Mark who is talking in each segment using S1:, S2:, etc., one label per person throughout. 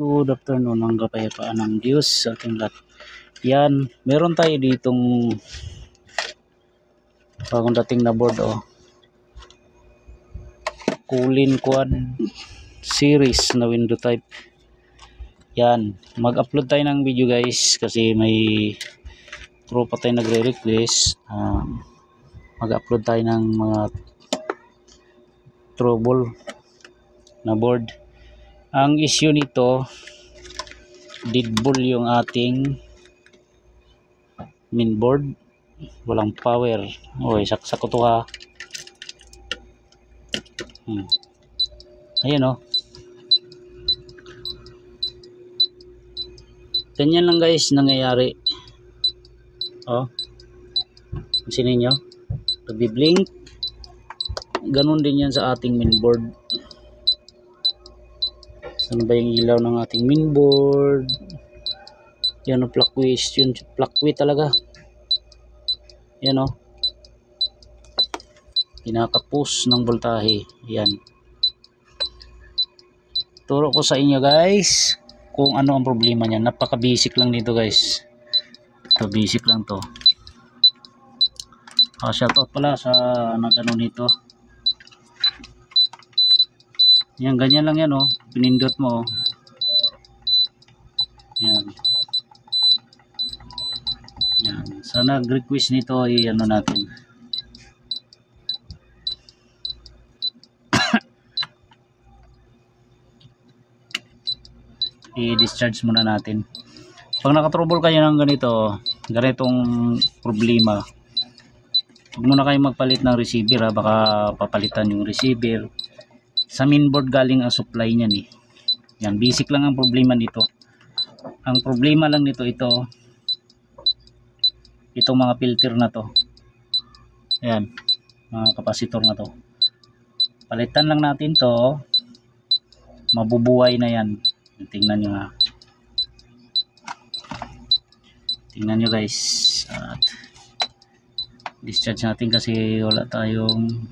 S1: Good afternoon, ang kapayapaan ng Diyos sa ating lahat. Yan, meron tayo ditong bagong dating na board, Kulin Quad series na window type. Yan, mag-upload tayo ng video guys kasi may tropa tayo nagre-request. Mag-upload tayo ng mga trouble na board. Ang issue nito, deadbolt yung ating mainboard, walang power. Oy, saksak ko to ha. Ayan ganyan lang guys nangyayari. Pansin niyo, nagbi-blink. Ganun din yan sa ating mainboard. Ano ba yung ilaw ng ating mainboard? Yan fluctuate talaga. Yan kinakapos ng voltahe. Yan. Turo ko sa inyo guys kung ano ang problema niya. Napaka basic lang nito guys. Ito basic lang to. Shoutout pala sa nag-ano nito. Yan, ganyan lang yan pinindot mo yan. Sa nag-request nito ay ano natin, i-discharge muna natin. Pag nakatrouble kayo ng ganitong problema, huwag muna kayo magpalit ng receiver baka papalitan yung receiver. Sa mainboard galing ang supply niyan Yan, basic lang ang problema nito. Ang problema lang nito itong mga filter na to. Ayan, mga kapasitor na to. Palitan lang natin to, mabubuhay na yan. Tingnan nyo ha. Tingnan nyo guys. At discharge natin kasi wala tayong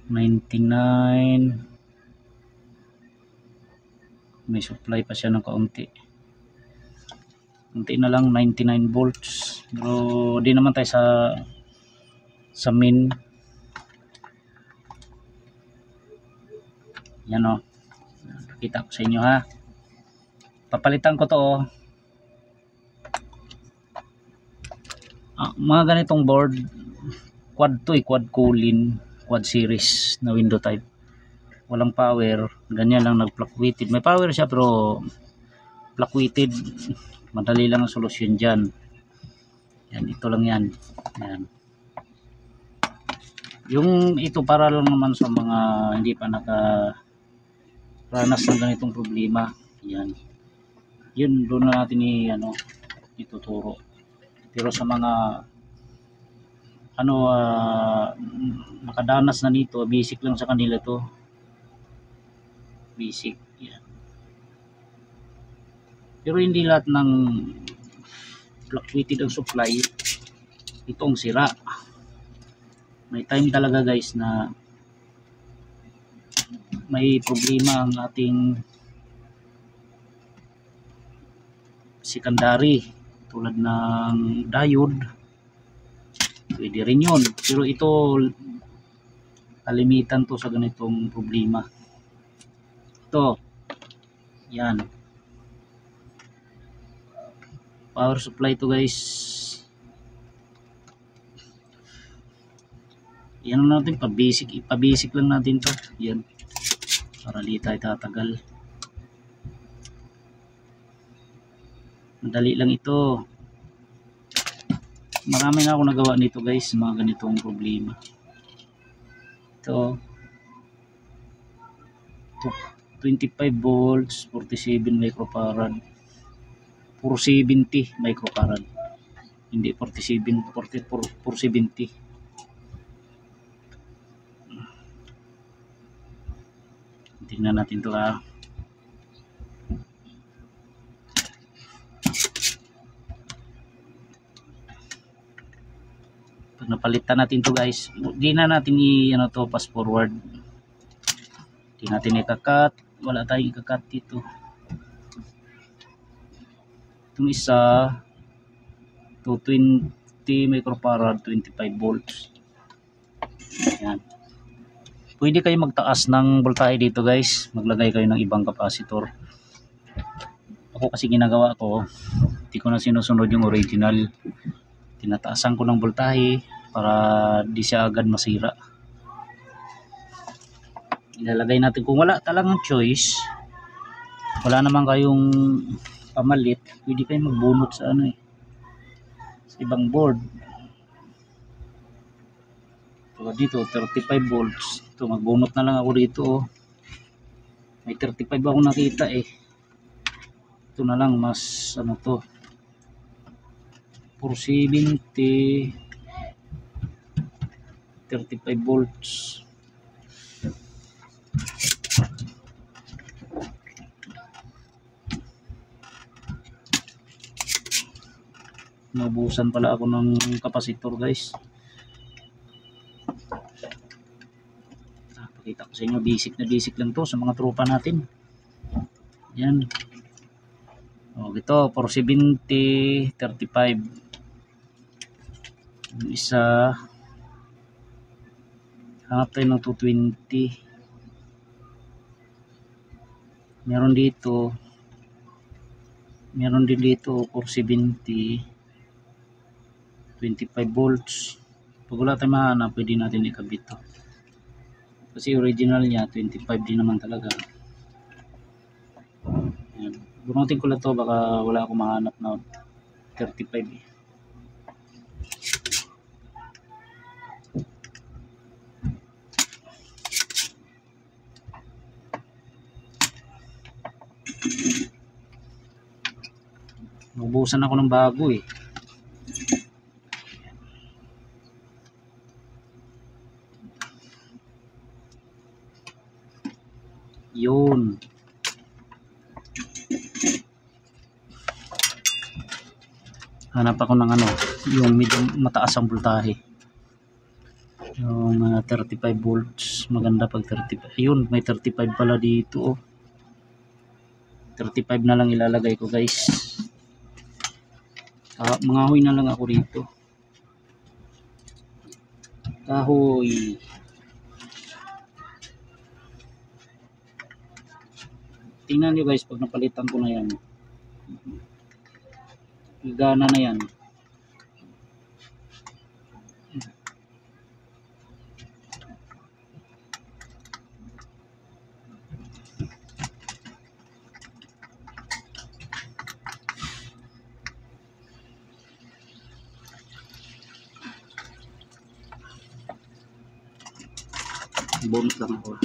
S1: 99. May supply pa siya ng kaunti. Unti na lang, 99 volts. Pero di naman tayo sa main. Yan pakita ko sa inyo ha. Papalitan ko to mga ganitong board, quad Kulin Quad series na window type. Walang power, ganyan lang nag-fluctuated. May power siya pero fluctuated. Madali lang ang solusyon dyan. Yan, ito lang yan. Yung ito para lang naman sa mga hindi pa nakaranas ng ganitong problema. Yan. Yun, doon na natin ituturo. Pero sa mga nakadanas na nito, basic lang sa kanila to. Basic. Yan. Pero hindi lahat ng fluctuated ang supply itong sira. May time talaga guys na may problema ang ating secondary tulad ng diode. Pwede rin yun, pero ito kalimitan to sa ganitong problema. Ito yan, power supply to guys. Yan natin, pa-basic lang natin to. Yan, para di tayo tatagal. Madali lang ito. Marami na ako nagawa nito guys, mga ganitong problema. Ito 25 volts, 47 microfarad, 470 microfarad, hindi 47, 470. Tingnan natin to ha. Pag napalitan natin to guys, di na natin to fast forward. Di natin ika-cut. wala tayong ikakat dito. Itong isa 220 microfarad 25 volts. Yan. Pwede kayo magtaas ng voltahe dito guys, maglagay kayo ng ibang capacitor. Ako kasi ginagawa ko, hindi ko na sinusunod yung original, tinataasan ko ng voltahe para di siya agad masira. Ilalagay natin, kung wala talagang choice, wala naman kayong pamalit, pwede kayong magbunot sa ano sa ibang board. Tulad dito 35 volts, ito magbunot na lang ako dito may 35 ako nakita ito na lang, mas ano to 470 35 volts. Naubusan pala ako ng kapasitor guys. Pakita ko sa inyo, basic na basic lang to sa mga tropa natin. Yan. Ito 470 35. Yung isa hanap tayo ng 220. Meron din dito 470 25 volts. Pag wala tayong mahanap, pwede natin ikabit to. Kasi original niya 25 din naman talaga. Ayan. Bunutin ko lang to, baka wala akong mahanap na 35 Naubusan ako ng bago Yun. Hanap ako ng yung medyo mataas ang voltahe. Yung 35 volts, maganda pag 35. Ayun, may 35 pala dito 35 na lang ilalagay ko guys. Mangahoy na lang ako rito. Kahoy. Tingnan nyo guys, pag napalitan ko na yan, gana na yan. Bonus lang ako.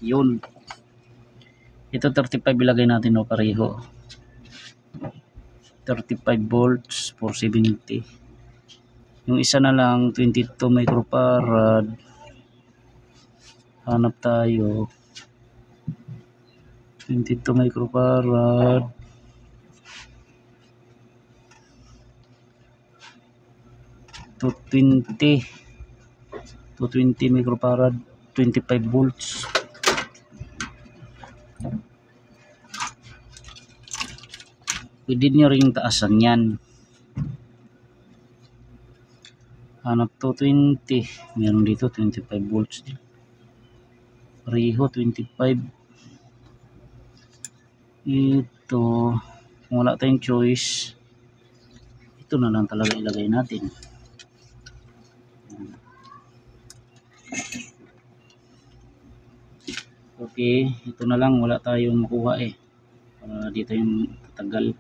S1: Yun. Ito 35 ilagay natin pareho. 35 volts 470. Yung isa na lang 22 microfarad. Hanap tayo 22 microfarad 220 microfarad 25 volts. Pwede nyo ring taasan yan. Hanap 220. Meron dito 25 volts. Pareho 25. Ito. Kung wala tayong choice, ito na lang talaga ilagay natin. Okay. Ito na lang. Wala tayong makuha para dito yung tatagal.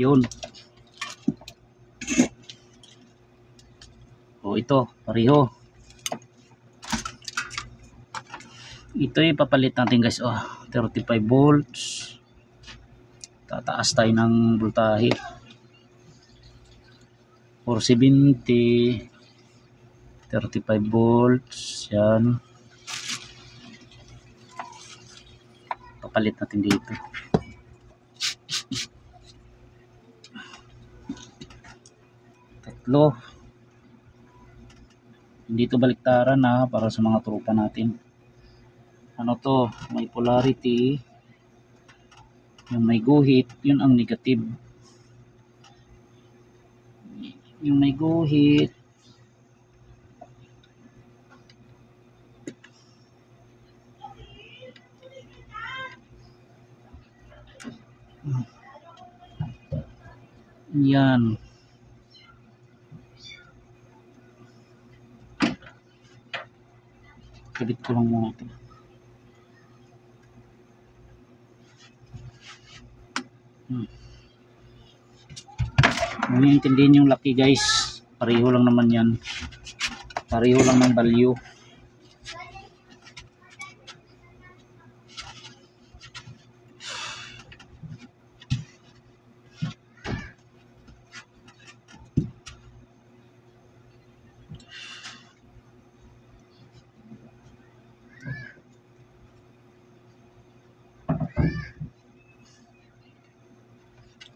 S1: Yun. O ito, pareho. Ito yung papalit natin guys. 35 volts. Tataas tayo ng voltahe. 470. 35 volts. Yan. Papalit natin dito. Tatlo. Hindi ito baliktaran na para sa mga tropa natin. Ano to? May polarity. Yung may guhit, yun ang negative. Yung may guhit, yan. Kabit ko lang muna ito. Kung intindihin yung laki guys, pareho lang naman yan. Pareho lang ng value.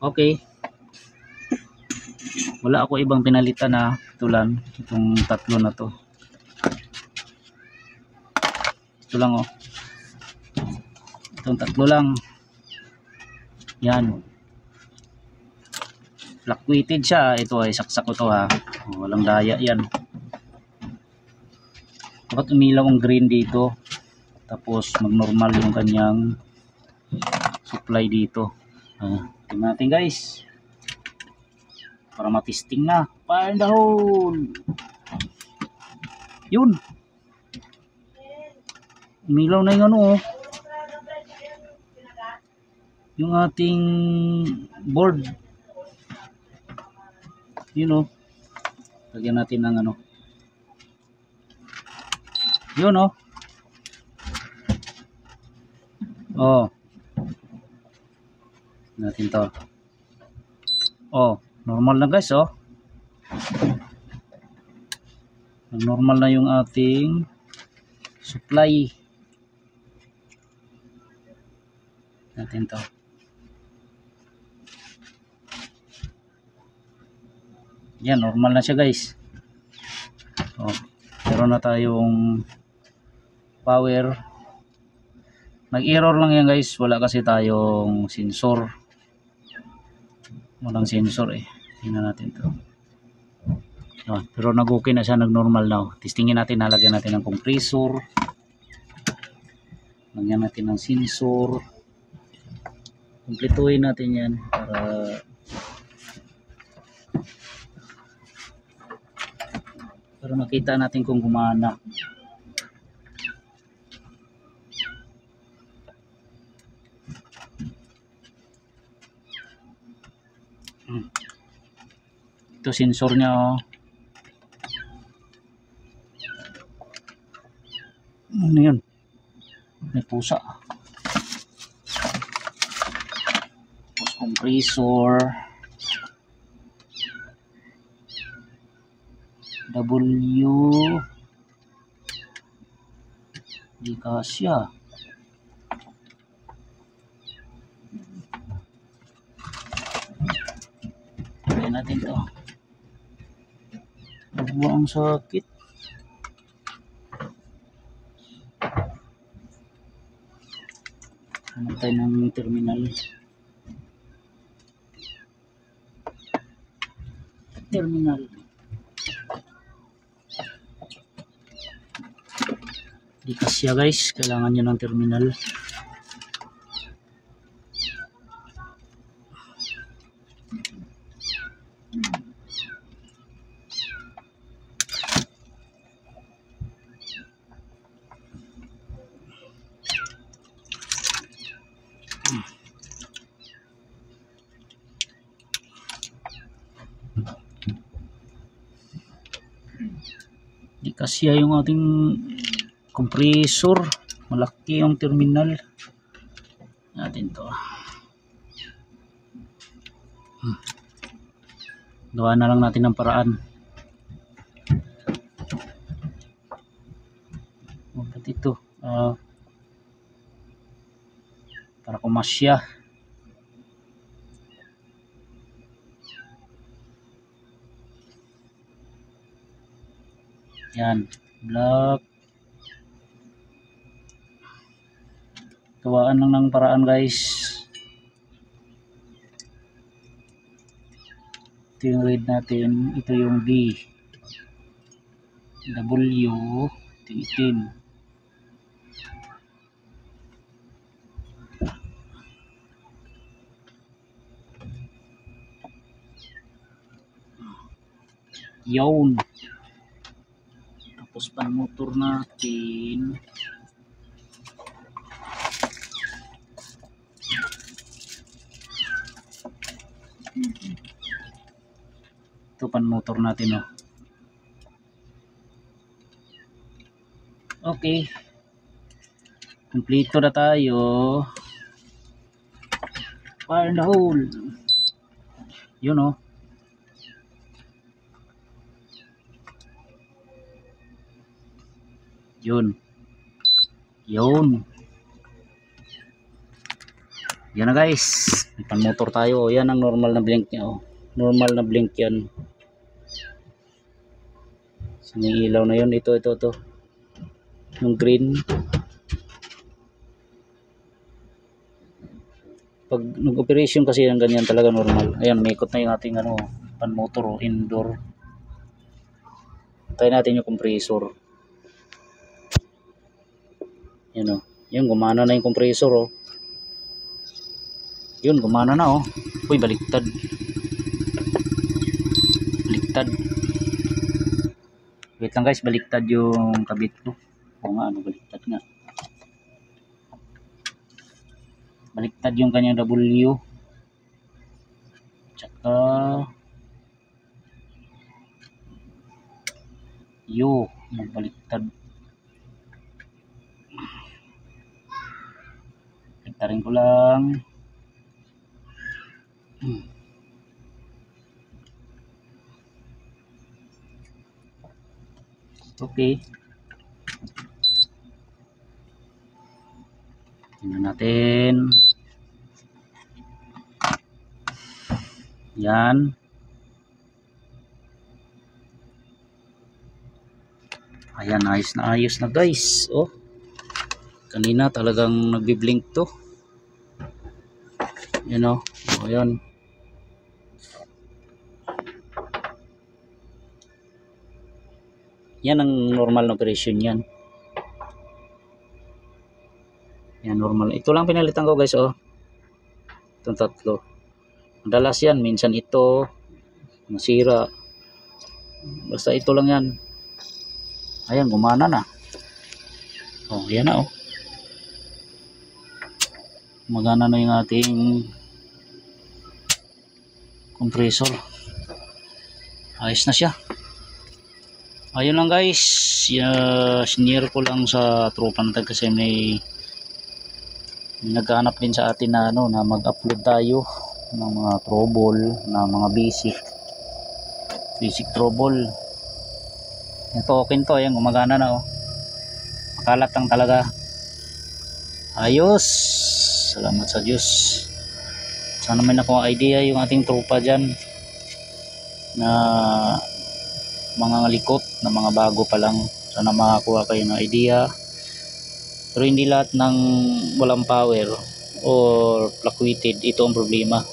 S1: Okay. Wala ako ibang pinalitan na tulan. Itong tatlo na to. Ito lang Itong tatlo lang. Yan. Fluctuated siya. Ito ay saksak ko to ha. Walang daya yan. Dapat umilaw ang green dito. Tapos mag-normal yung kanyang supply dito. Tingnan natin guys. Para matisting na. Fire in the hole. Yun. Umilaw na yung yung ating board. Yun lagyan natin ng yun natin to. Normal na guys normal na yung ating supply natin to. Yan, normal na siya guys. Meron na tayong power. Nag-error lang yan guys, wala kasi tayong sensor. Walang sensor tingnan natin to. Pero nag-okay na siya, nag-normal na. Testingin natin, nalagyan natin ng compressor. Lagyan natin ng sensor. Kumpletuhin natin yan para makita natin kung gumana. Ito sensor niya ano yun? May pusa. Tapos compressor W di kasya. Tignan natin to. Huwag ang sakit. Hanap tayo ng terminal. Di kasya guys, kailangan nyo ng terminal. Kasi yung ating compressor, malaki yung terminal natin to. Gawa na lang natin ng paraan. Ba't ito? Para kumasya. Yan, black. Gawaan lang ng paraan guys. Ito yung red natin, ito yung D, W, itim. Yun. Tapos pan motor natin. Ito pan motor natin, oh. Okay. Kompleto na tayo. Fire in the hole. Yun, oh. Yun. Yun. Yan na guys. May pan motor tayo. Yan ang normal na blink niya, oh. Normal na blink yan. So, may ilaw na yun. Ito. Yung green. Pag nag-operation kasi yung ganyan talaga normal. Ayan, may ikot na yung ating pan motor, oh, indoor. Tayo natin yung compressor. Yan, oh. Yun, gumana na yung compressor, oh. Yun, gumana na, oh. Uy, baliktad. Baliktad. Wait lang guys, baliktad yung kabit ko. O nga, baliktad nga. Baliktad yung kanyang W. Tsaka U, nagbaliktad. Baliktarin ko lang. Okay. Tingnan natin. Yan. Ayan, ayos na guys. Oh. Kanina talagang nagbi-blink to. Yan, oh. Oh, yan. Yan ang normal na operation yan. Yan, normal. Ito lang pinalitan ko guys, oh. Itong tatlo. Madalas yan. Minsan ito masira. Basta ito lang yan. Ayan, gumana na. Oh, yan na, oh. Magana na yung ating compressor. Ayos na siya. Ayun lang guys. Sinare ko lang sa tropa natin kasi may naghahanap din sa atin na na mag-upload tayo ng mga trouble, na mga basic trouble. Ito okay to, ayan, gumagana na, oh. Makalat lang talaga. Ayos. Salamat sa Diyos. Sana may nakuha idea yung ating tropa dyan na mga likot na mga bago pa lang. Sana makakuha kayo ng idea. Pero hindi lahat ng walang power or fluctuated ito ang problema.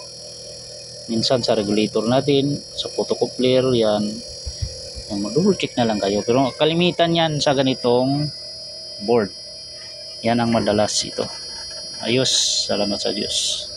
S1: Minsan sa regulator natin, sa photocoupler, yan mag-double check na lang kayo. Pero kalimitan yan sa ganitong board. Yan ang madalas ito. Ayos, salamat sa Diyos.